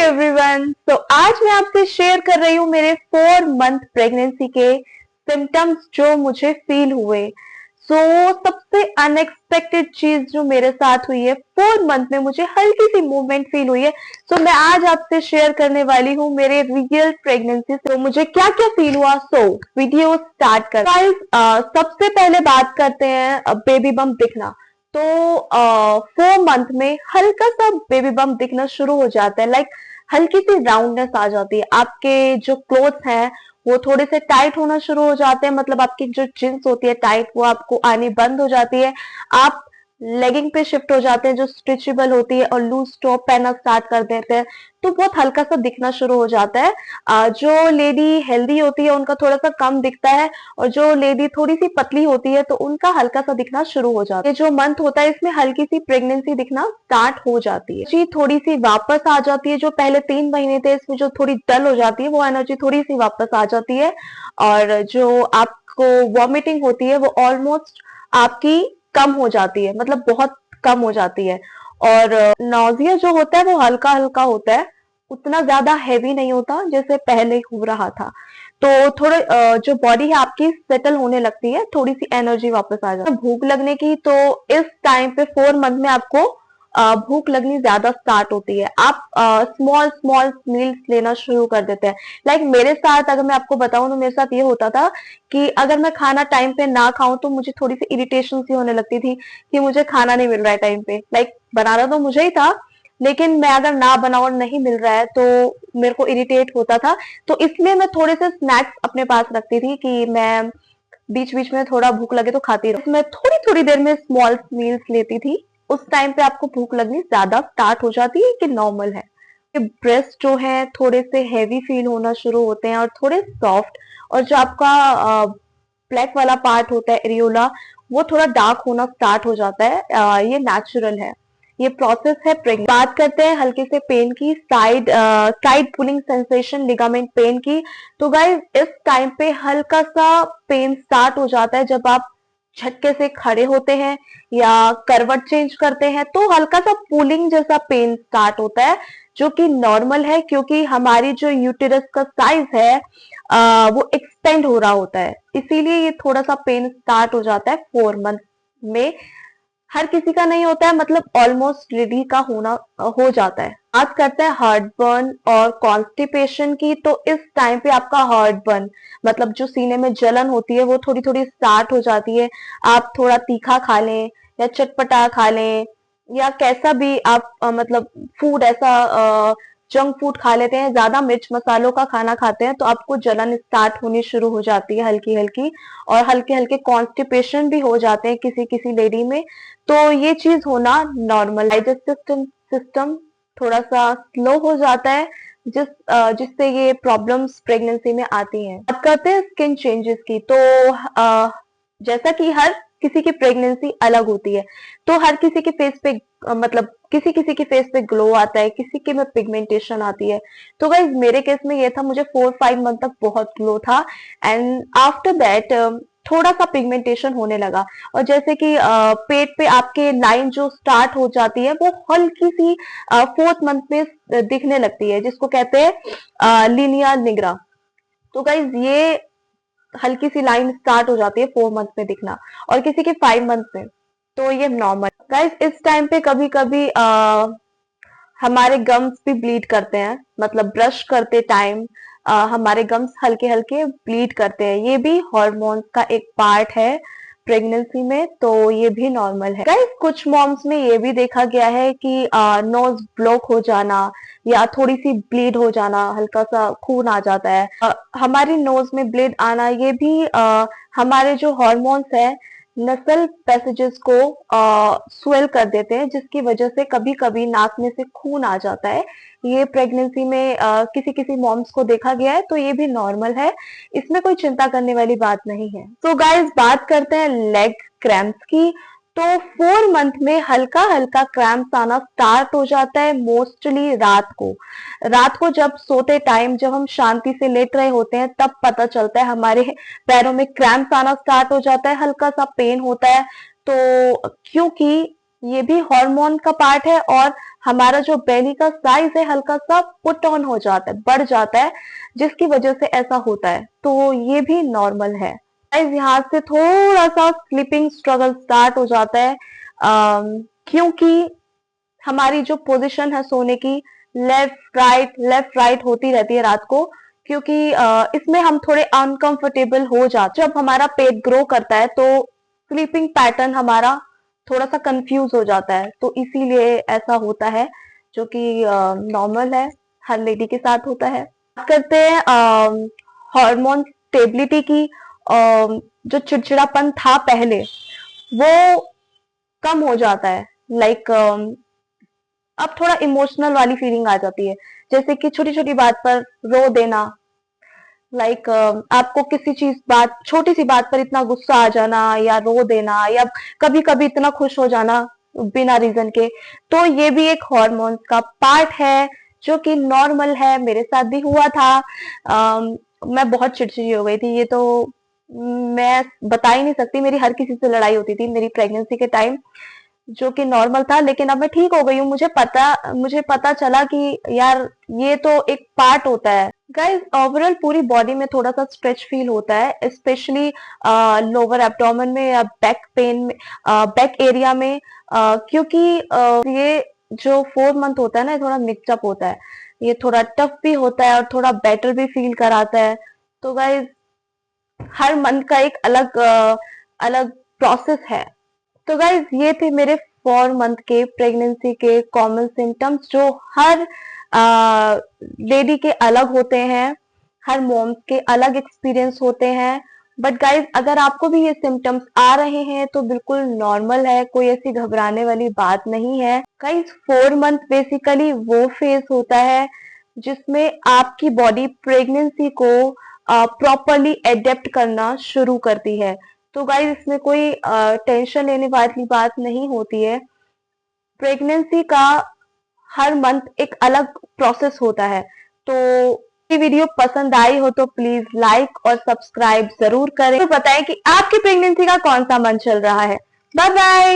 Everyone, तो आज मैं आपसे शेयर कर रही हूँ मेरे 4 मंथ प्रेगनेंसी के सिम्टम्स जो मुझे फील हुए। सबसे अनएक्सपेक्टेड चीज जो मेरे साथ हुई है, 4 मंथ में मुझे हल्की सी मूवमेंट फील हुई है। मैं आज आपसे शेयर करने वाली हूँ मेरे रियल प्रेगनेंसी से मुझे क्या क्या फील हुआ। वीडियो स्टार्ट कर गाइस। सबसे पहले बात करते हैं बेबी बम्प दिखना। 4 मंथ में हल्का सा बेबी बम्प दिखना शुरू हो जाता है। हल्की सी राउंडनेस आ जाती है। आपके जो क्लोथ्स हैं वो थोड़े से टाइट होना शुरू हो जाते हैं, मतलब आपकी जो जींस होती है टाइट वो आपको आनी बंद हो जाती है। आप लेगिंग पे शिफ्ट हो जाते हैं जो स्ट्रेचेबल होती है, और लूज टॉप पहनना स्टार्ट कर देते हैं, तो बहुत हल्का सा दिखना शुरू हो जाता है। जो लेडी हेल्दी होती है उनका थोड़ा सा कम दिखता है, और जो लेडी थोड़ी सी पतली होती है तो उनका हल्का सा दिखना शुरू हो जाता है। ये जो मंथ होता है इसमें हल्की सी प्रेगनेंसी दिखना स्टार्ट हो जाती है। जी थोड़ी सी वापस आ जाती है। जो पहले 3 महीने थे इसमें जो थोड़ी डल हो जाती है वो एनर्जी थोड़ी सी वापस आ जाती है। और जो आपको वॉमिटिंग होती है वो ऑलमोस्ट आपकी कम हो जाती है, मतलब बहुत कम हो जाती है। और नौजिया जो होता है वो हल्का हल्का होता है, उतना ज्यादा हैवी नहीं होता जैसे पहले हो रहा था। तो थोड़े जो बॉडी है आपकी सेटल होने लगती है, थोड़ी सी एनर्जी वापस आ जाती है। भूख लगने की, तो इस टाइम पे 4 मंथ में आपको भूख लगनी ज्यादा स्टार्ट होती है। आप स्मॉल स्मॉल मील्स लेना शुरू कर देते हैं। मेरे साथ अगर मैं आपको बताऊं तो मेरे साथ ये होता था कि अगर मैं खाना टाइम पे ना खाऊं तो मुझे थोड़ी सी इरिटेशन सी होने लगती थी कि मुझे खाना नहीं मिल रहा है टाइम पे। बनाना तो मुझे ही था, लेकिन मैं अगर ना बनाऊं और नहीं मिल रहा है तो मेरे को इरिटेट होता था। तो इसलिए मैं थोड़े से स्नैक्स अपने पास रखती थी कि मैं बीच बीच में थोड़ा भूख लगे तो खाती रहूं। मैं थोड़ी थोड़ी देर में स्मॉल मील्स लेती थी। उस टाइम पे आपको भूख लगनी ज्यादा स्टार्ट हो जाती है कि नॉर्मल है। ब्रेस्ट जो है थोड़े से हैवी फील होना शुरू होते हैं और थोड़े सॉफ्ट। और जो आपका ब्लैक वाला पार्ट होता है एरियोला, वो थोड़ा डार्क होना स्टार्ट हो जाता है। ये नेचुरल है, ये प्रोसेस है प्रेगनेंसी। बात करते हैं हल्के से पेन की, side pulling sensation, ligament pain की। तो गाइस इस टाइम पे हल्का सा पेन स्टार्ट हो जाता है जब आप झटके से खड़े होते हैं या करवट चेंज करते हैं, तो हल्का सा पुलिंग जैसा पेन स्टार्ट होता है, जो कि नॉर्मल है क्योंकि हमारी जो यूटेरस का साइज है वो एक्सपेंड हो रहा होता है, इसीलिए ये थोड़ा सा पेन स्टार्ट हो जाता है 4 मंथ में। हर किसी का नहीं होता है, मतलब ऑलमोस्ट रेडी का होना हो जाता है। बात करते हैं हार्ट बर्न और कॉन्स्टिपेशन की। तो इस टाइम पे आपका हार्ट बर्न, मतलब जो सीने में जलन होती है वो थोड़ी थोड़ी स्टार्ट हो जाती है। आप थोड़ा तीखा खा लें या चटपटा खा लें, या कैसा भी आप मतलब फूड ऐसा जंक फूड खा लेते हैं, ज्यादा मिर्च मसालों का खाना खाते हैं, तो आपको जलन स्टार्ट होनी शुरू हो जाती है हल्की हल्की। और हल्के हल्के कॉन्स्टिपेशन भी हो जाते हैं किसी किसी लेडी में। तो ये चीज होना नॉर्मल। डाइजेस्टिव सिस्टम थोड़ा सा स्लो हो जाता है, जिससे ये प्रॉब्लम्स प्रेगनेंसी में आती हैं। बात करते हैं स्किन चेंजेस की। तो जैसा कि हर किसी की प्रेगनेंसी अलग होती है, तो हर किसी के फेस पे मतलब किसी किसी के फेस पे ग्लो आता है, किसी के में पिगमेंटेशन आती है। तो गाइज मेरे केस में ये था, मुझे 4-5 मंथ तक बहुत ग्लो था, एंड आफ्टर दैट थोड़ा सा पिगमेंटेशन होने लगा। और जैसे कि पेट पे आपके लाइन जो स्टार्ट हो जाती है वो हल्की सी 4th मंथ में दिखने लगती है, जिसको कहते हैं लीनिया निग्रा। तो गाइज ये हल्की सी लाइन स्टार्ट हो जाती है 4 मंथ में दिखना, और किसी के 5 मंथ में। तो ये नॉर्मल। गाइज इस टाइम पे कभी कभी हमारे गम्स भी ब्लीड करते हैं, मतलब ब्रश करते टाइम हमारे गम्स हल्के हल्के ब्लीड करते हैं। ये भी हॉर्मोन्स का एक पार्ट है प्रेगनेंसी में, तो ये भी नॉर्मल है। गाइस कुछ मॉम्स में ये भी देखा गया है कि नोज ब्लॉक हो जाना या थोड़ी सी ब्लीड हो जाना, हल्का सा खून आ जाता है। हमारी नोज में ब्लीड आना, ये भी हमारे जो हॉर्मोन्स है नसल पैसेजेस को स्वेल कर देते हैं, जिसकी वजह से कभी कभी नाक में से खून आ जाता है। ये प्रेगनेंसी में किसी किसी मॉम्स को देखा गया है, तो ये भी नॉर्मल है, इसमें कोई चिंता करने वाली बात नहीं है। तो गाइस बात करते हैं लेग क्रैम्प्स की। तो 4 मंथ में हल्का हल्का क्रैम्प्स आना स्टार्ट हो जाता है, मोस्टली रात को जब सोते टाइम, जब हम शांति से लेट रहे होते हैं, तब पता चलता है हमारे पैरों में क्रैम्प्स आना स्टार्ट हो जाता है, हल्का सा पेन होता है। तो क्योंकि ये भी हार्मोन का पार्ट है और हमारा जो बेली का साइज है हल्का सा पुट ऑन हो जाता है, बढ़ जाता है, जिसकी वजह से ऐसा होता है। तो ये भी नॉर्मल है। गाइस यहाँ से थोड़ा सा स्लीपिंग स्ट्रगल स्टार्ट हो जाता है, क्योंकि हमारी जो पोजीशन है सोने की लेफ्ट राइट होती रहती है रात को, क्योंकि इसमें हम थोड़े अनकंफर्टेबल हो जाते। जब हमारा पेट ग्रो करता है तो स्लीपिंग पैटर्न हमारा थोड़ा सा कंफ्यूज हो जाता है, तो इसीलिए ऐसा होता है, जो कि नॉर्मल है, हर लेडी के साथ होता है। बात करते हैं हार्मोन स्टेबिलिटी की। जो चिड़चिड़ापन था पहले वो कम हो जाता है। लाइक अब थोड़ा इमोशनल वाली फीलिंग आ जाती है, जैसे कि छोटी छोटी बात पर रो देना। लाइक आपको किसी चीज बात छोटी सी बात पर इतना गुस्सा आ जाना या रो देना, या कभी कभी इतना खुश हो जाना बिना रीजन के। तो ये भी एक हार्मोन्स का पार्ट है, जो कि नॉर्मल है। मेरे साथ भी हुआ था। मैं बहुत चिड़चिड़ी हो गई थी, ये तो मैं बता ही नहीं सकती। मेरी हर किसी से लड़ाई होती थी मेरी प्रेगनेंसी के टाइम, जो कि नॉर्मल था। लेकिन अब मैं ठीक हो गई हूँ। मुझे पता चला कि यार ये तो एक पार्ट होता है। गाइस ओवरऑल पूरी बॉडी में थोड़ा सा स्ट्रेच फील होता है, स्पेशली लोअर एब्डोमेन में या बैक पेन में, बैक एरिया में, क्योंकि ये जो 4 मंथ होता है ना, ये थोड़ा मिक्सअप होता है। ये थोड़ा टफ भी होता है और थोड़ा बेटर भी फील कराता है। तो गाइस हर मंथ का एक अलग अलग प्रोसेस है। तो गाइज ये थे मेरे 4 मंथ के प्रेगनेंसी के कॉमन सिम्टम्स, जो हर लेडी के अलग होते हैं, हर मॉम्स के अलग एक्सपीरियंस होते हैं। बट गाइज अगर आपको भी ये सिम्टम्स आ रहे हैं तो बिल्कुल नॉर्मल है, कोई ऐसी घबराने वाली बात नहीं है। गाइज 4 मंथ बेसिकली वो फेज होता है जिसमें आपकी बॉडी प्रेगनेंसी को प्रॉपरली एडेप्ट करना शुरू करती है। तो गाइस इसमें कोई टेंशन लेने वाली बात नहीं होती है। प्रेगनेंसी का हर मंथ एक अलग प्रोसेस होता है। तो ये वीडियो पसंद आई हो तो प्लीज लाइक और सब्सक्राइब जरूर करें, तो बताएं कि आपकी प्रेगनेंसी का कौन सा मंथ चल रहा है। Bye bye.